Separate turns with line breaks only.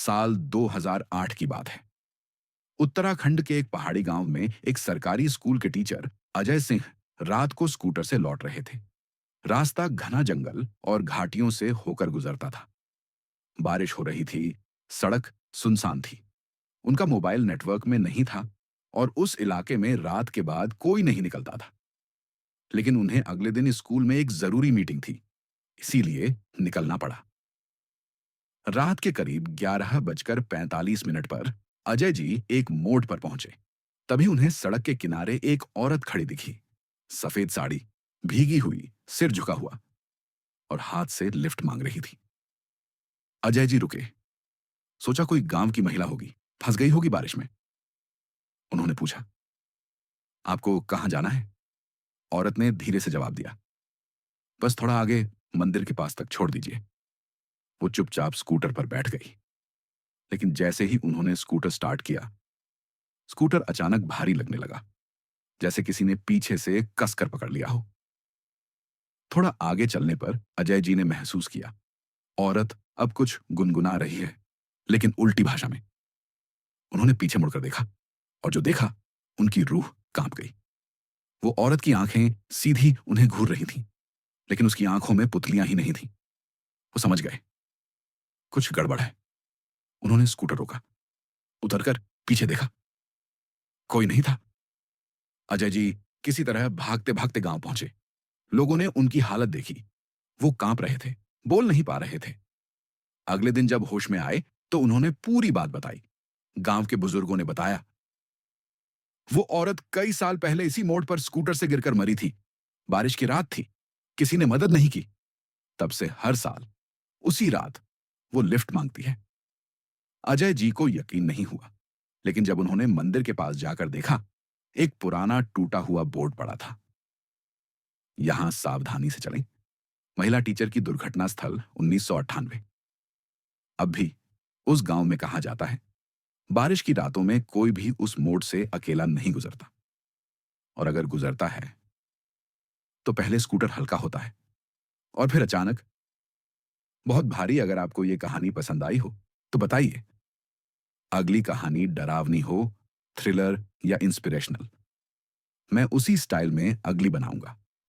साल 2008 की बात है। उत्तराखंड के एक पहाड़ी गांव में एक सरकारी स्कूल के टीचर अजय सिंह रात को स्कूटर से लौट रहे थे। रास्ता घना जंगल और घाटियों से होकर गुजरता था। बारिश हो रही थी, सड़क सुनसान थी। उनका मोबाइल नेटवर्क में नहीं था और उस इलाके में रात के बाद कोई नहीं निकलता था। लेकिन उन्हें अगले दिन स्कूल में एक जरूरी मीटिंग थी, इसीलिए निकलना पड़ा। रात के करीब 11:45 पर अजय जी एक मोड़ पर पहुंचे। तभी उन्हें सड़क के किनारे एक औरत खड़ी दिखी। सफेद साड़ी, भीगी हुई, सिर झुका हुआ और हाथ से लिफ्ट मांग रही थी। अजय जी रुके। सोचा कोई गांव की महिला होगी, फंस गई होगी बारिश में। उन्होंने पूछा, आपको कहां जाना है? औरत ने धीरे से जवाब दिया, बस थोड़ा आगे मंदिर के पास तक छोड़ दीजिए। वो चुपचाप स्कूटर पर बैठ गई। लेकिन जैसे ही उन्होंने स्कूटर स्टार्ट किया, स्कूटर अचानक भारी लगने लगा, जैसे किसी ने पीछे से कसकर पकड़ लिया हो। थोड़ा आगे चलने पर अजय जी ने महसूस किया, औरत अब कुछ गुनगुना रही है, लेकिन उल्टी भाषा में। उन्होंने पीछे मुड़कर देखा और जो देखा, उनकी रूह कांप गई। वो औरत की आंखें सीधी उन्हें घूर रही थीं, लेकिन उसकी आंखों में पुतलियां ही नहीं थीं। वो समझ गए, कुछ गड़बड़ है। उन्होंने स्कूटर रोका, उतरकर पीछे देखा, कोई नहीं था। अजय जी किसी तरह भागते भागते गांव पहुंचे। लोगों ने उनकी हालत देखी। वो कांप रहे थे, बोल नहीं पा रहे थे। अगले दिन जब होश में आए तो उन्होंने पूरी बात बताई। गांव के बुजुर्गों ने बताया, वो औरत कई साल पहले इसी मोड़ पर स्कूटर से गिरकर मरी थी। बारिश की रात थी, किसी ने मदद नहीं की। तब से हर साल उसी रात वो लिफ्ट मांगती है। अजय जी को यकीन नहीं हुआ, लेकिन जब उन्होंने मंदिर के पास जाकर देखा, एक पुराना टूटा हुआ बोर्ड पड़ा था, यहां सावधानी से चलें। महिला टीचर की दुर्घटना स्थल 1998। अब भी उस गांव में कहा जाता है, बारिश की रातों में कोई भी उस मोड़ से अकेला नहीं गुजरता, और अगर गुजरता है तो पहले स्कूटर हल्का होता है और फिर अचानक बहुत भारी। अगर आपको ये कहानी पसंद आई हो तो बताइए। अगली कहानी डरावनी हो, थ्रिलर या इंस्पिरेशनल, मैं उसी स्टाइल में अगली बनाऊंगा।